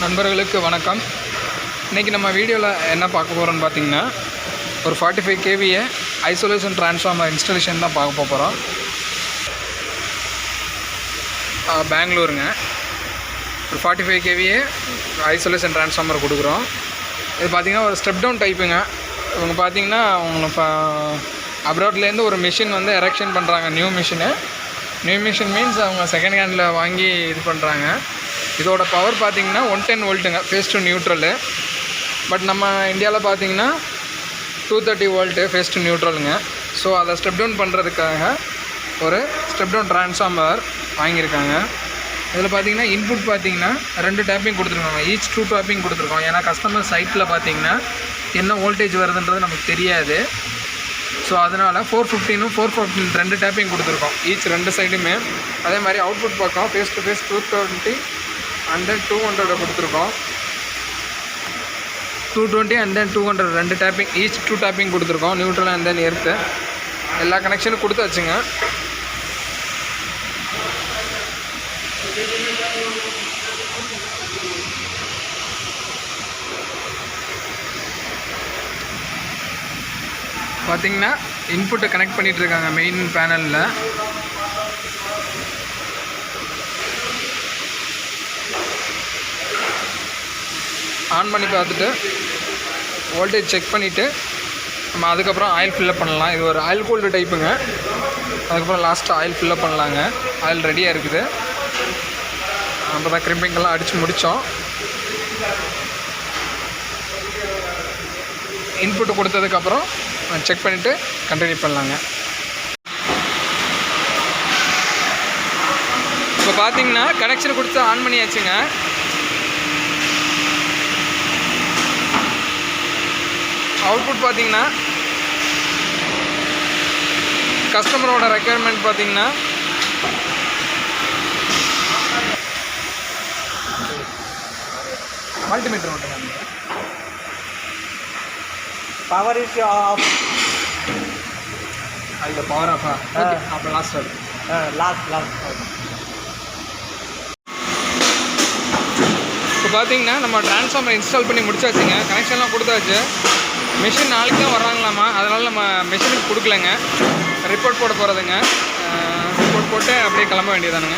நண்பர்களுக்கு வணக்கம். இன்றைக்கி நம்ம வீடியோவில் என்ன பார்க்க போகிறோன்னு பார்த்தீங்கன்னா, ஒரு 45 kVA ஐசோலேஷன் ட்ரான்ஸ்ஃபார்மர் இன்ஸ்டாலேஷன் தான் பார்க்க போகிறோம். பெங்களூருங்க. ஒரு 45 kVA ஐசோலேஷன் ட்ரான்ஸ்ஃபார்மர் கொடுக்குறோம். இது பார்த்திங்கன்னா ஒரு ஸ்டெப் டவுன் டைப்புங்க. இவங்க பார்த்திங்கன்னா அவங்க இப்போ அப்ராட்லேருந்து ஒரு மிஷின் வந்து எரெக்ஷன் பண்ணுறாங்க. நியூ மிஷின் மீன்ஸ் அவங்க செகண்ட் ஹேண்டில் வாங்கி இது பண்ணுறாங்க. இதோட பவர் பார்த்திங்கன்னா 110 வோல்ட்டுங்க, ஃபேஸ் டு நியூட்ரலு. பட் நம்ம இந்தியாவில் பார்த்திங்கன்னா 230 வோல்ட்டு ஃபேஸ் டு நியூட்ரலுங்க. ஸோ அதை ஸ்டெப் டவுன் பண்ணுறதுக்காக ஒரு ஸ்டெப் டவுன் ட்ரான்ஸ்ஃபார்மர் வாங்கியிருக்காங்க. இதில் பார்த்திங்கன்னா இன்புட் பார்த்திங்கன்னா 2 டேப்பிங் கொடுத்துருக்காங்க. ஈச் 2 டேப்பிங் கொடுத்துருக்கோம். ஏன்னா கஸ்டமர் சைட்டில் பார்த்திங்கன்னா என்ன வோல்டேஜ் வருதுன்றது நமக்கு தெரியாது. ஸோ அதனால் 415 414 2 டேப்பிங் கொடுத்துருக்கோம் ஈச் 2 சைடுமே. அதே மாதிரி அவுட்புட் பக்கம் phase to phase 220 and then 200 கொடுத்துருக்கோம். 220 and then 200 2 tapping, each 2 tapping கொடுத்துருக்கோம். நியூட்ரல் அண்ட் தென் எர்த்து எல்லா கனெக்ஷனும் கொடுத்தாச்சுங்க. பார்த்திங்கன்னா இன்புட்டை கனெக்ட் பண்ணிகிட்டு இருக்காங்க மெயின் பேனலில். ஆன் பண்ணி பார்த்துட்டு வோல்டேஜ் செக் பண்ணிவிட்டு நம்ம அதுக்கப்புறம் ஆயில் ஃபில்லப் பண்ணலாம். இது ஒரு ஆயில் கூல்டு டைப்புங்க. அதுக்கப்புறம் லாஸ்ட்டாக ஆயில் ஃபில்லப் பண்ணலாங்க. ஆயில் ரெடியாக இருக்குது. நம்ம தான் கிரிம்பிங்கெல்லாம் அடித்து முடித்தோம். இன்புட்டு கொடுத்ததுக்கப்புறம் செக் பண்ணிவிட்டு கண்டினியூ பண்ணலாங்க. இப்போ பார்த்தீங்கன்னா கனெக்ஷன் கொடுத்து ஆன் பண்ணியாச்சுங்க. அவுட்புட் பார்த்தீங்கன்னா கஸ்டமரோட ரெக்குயர்மெண்ட் பார்த்தீங்கன்னா மல்டிமீட்டர் ஒன்று power is off. the power off. Okay, after last இப்போ பார்த்தீங்கன்னா நம்ம ட்ரான்ஸ்ஃபார்மர் இன்ஸ்டால் பண்ணி முடிச்சாச்சுங்க. கனெக்ஷன்லாம் கொடுத்தாச்சு. மிஷின் நாளைக்கு தான் வர்றாங்களாமா. அதனால் நம்ம மிஷினுக்கு கொடுக்கலங்க. ரிப்போர்ட் போட போகிறதுங்க. ரிப்போர்ட் போட்டு அப்படியே கிளம்ப வேண்டியதானுங்க.